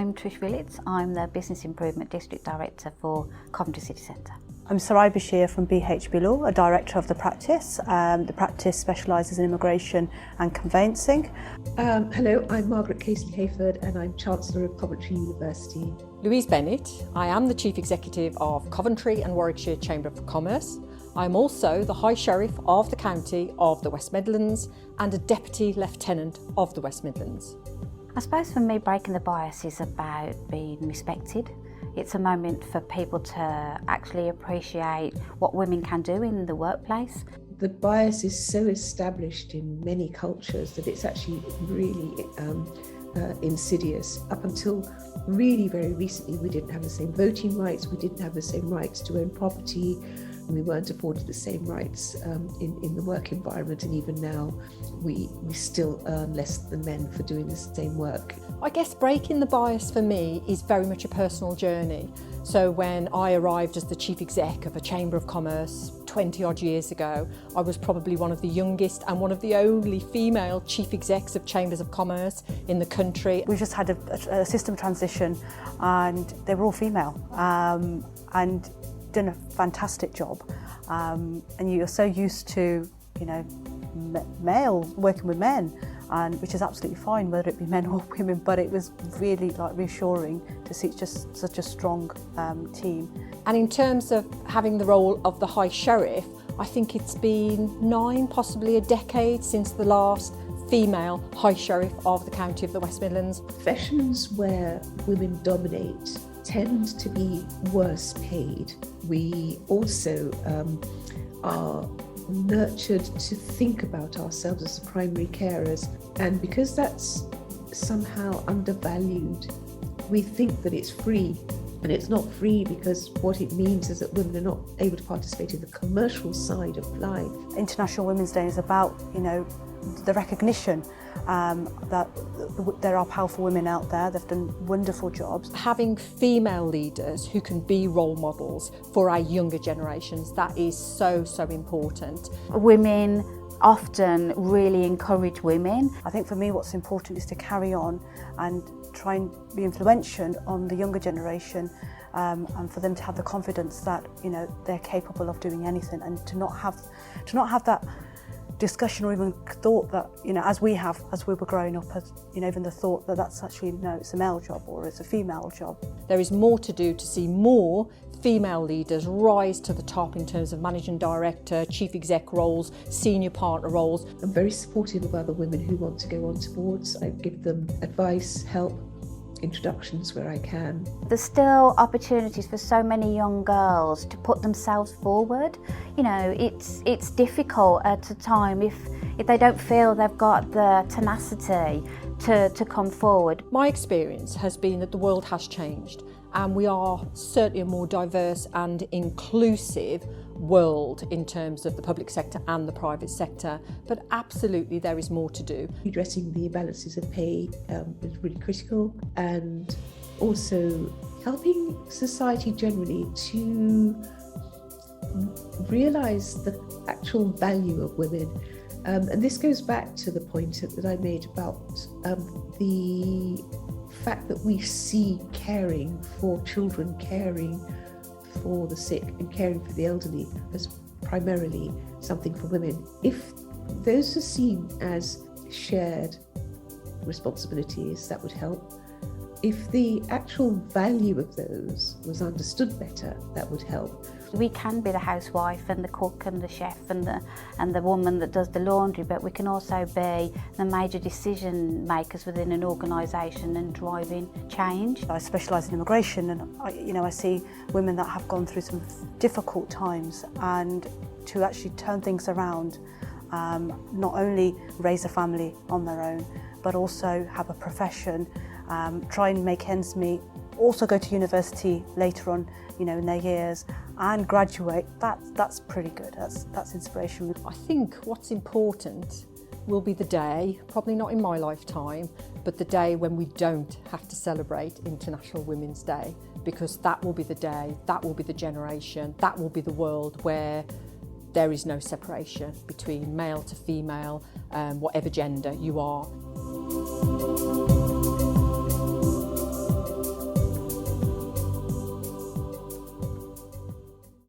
I'm Trish Willits. I'm the Business Improvement District Director for Coventry City Centre. I'm Sarai Bashir from BHB Law, a director of the practice. The practice specialises in immigration and conveyancing. Hello, I'm Margaret Casely-Hayford and I'm Chancellor of Coventry University. Louise Bennett. I am the Chief Executive of Coventry and Warwickshire Chamber of Commerce. I'm also the High Sheriff of the County of the West Midlands and a Deputy Lieutenant of the West Midlands. I suppose for me, breaking the bias is about being respected. It's a moment for people to actually appreciate what women can do in the workplace. The bias is so established in many cultures that it's actually really insidious. Up until really very recently, we didn't have the same voting rights, we didn't have the same rights to own property, and we weren't afforded the same rights in the work environment, and even now we still earn less than men for doing the same work. I guess breaking the bias for me is very much a personal journey. So when I arrived as the Chief Exec of a Chamber of Commerce 20 odd years ago, I was probably one of the youngest and one of the only female Chief Execs of Chambers of Commerce in the country. We just had a system transition and they were all female and done a fantastic job. And you're so used to, male working with men, and which is absolutely fine, whether it be men or women, but it was really reassuring to see just such a strong team. And in terms of having the role of the High Sheriff, I think it's been 9, possibly a decade since the last female High Sheriff of the County of the West Midlands. Professions where women dominate tend to be worse paid. We also are nurtured to think about ourselves as primary carers, and because that's somehow undervalued, we think that it's free, and it's not free because what it means is that women are not able to participate in the commercial side of life. International Women's Day is about the recognition that there are powerful women out there. They've done wonderful jobs. Having female leaders who can be role models for our younger generations, that is so important. Women often really encourage women. I think for me what's important is to carry on and try and be influential on the younger generation, and for them to have the confidence that they're capable of doing anything, and to not have that discussion or even thought that as we were growing up, even the thought that that's actually it's a male job or it's a female job. There is more to do to see more female leaders rise to the top in terms of managing director, chief exec roles, senior partner roles. I'm very supportive of other women who want to go on to boards. I give them advice, help, introductions where I can. There's still opportunities for so many young girls to put themselves forward. It's difficult at a time if they don't feel they've got the tenacity to come forward. My experience has been that the world has changed, and we are certainly a more diverse and inclusive world in terms of the public sector and the private sector, but absolutely there is more to do. Addressing the imbalances of pay is really critical, and also helping society generally to realise the actual value of women. And this goes back to the point that I made about the fact that we see caring for children, caring for the sick and caring for the elderly as primarily something for women. If those are seen as shared responsibilities, that would help. If the actual value of those was understood better, that would help. We can be the housewife and the cook and the chef and the woman that does the laundry, but we can also be the major decision makers within an organisation and driving change. I specialise in immigration, and I see women that have gone through some difficult times, and to actually turn things around, not only raise a family on their own, but also have a profession, try and make ends meet, also go to university later on, in their years, and graduate. That's pretty good. That's inspirational. I think what's important will be the day, probably not in my lifetime, but the day when we don't have to celebrate International Women's Day, because that will be the day, that will be the generation, that will be the world where there is no separation between male to female, whatever gender you are.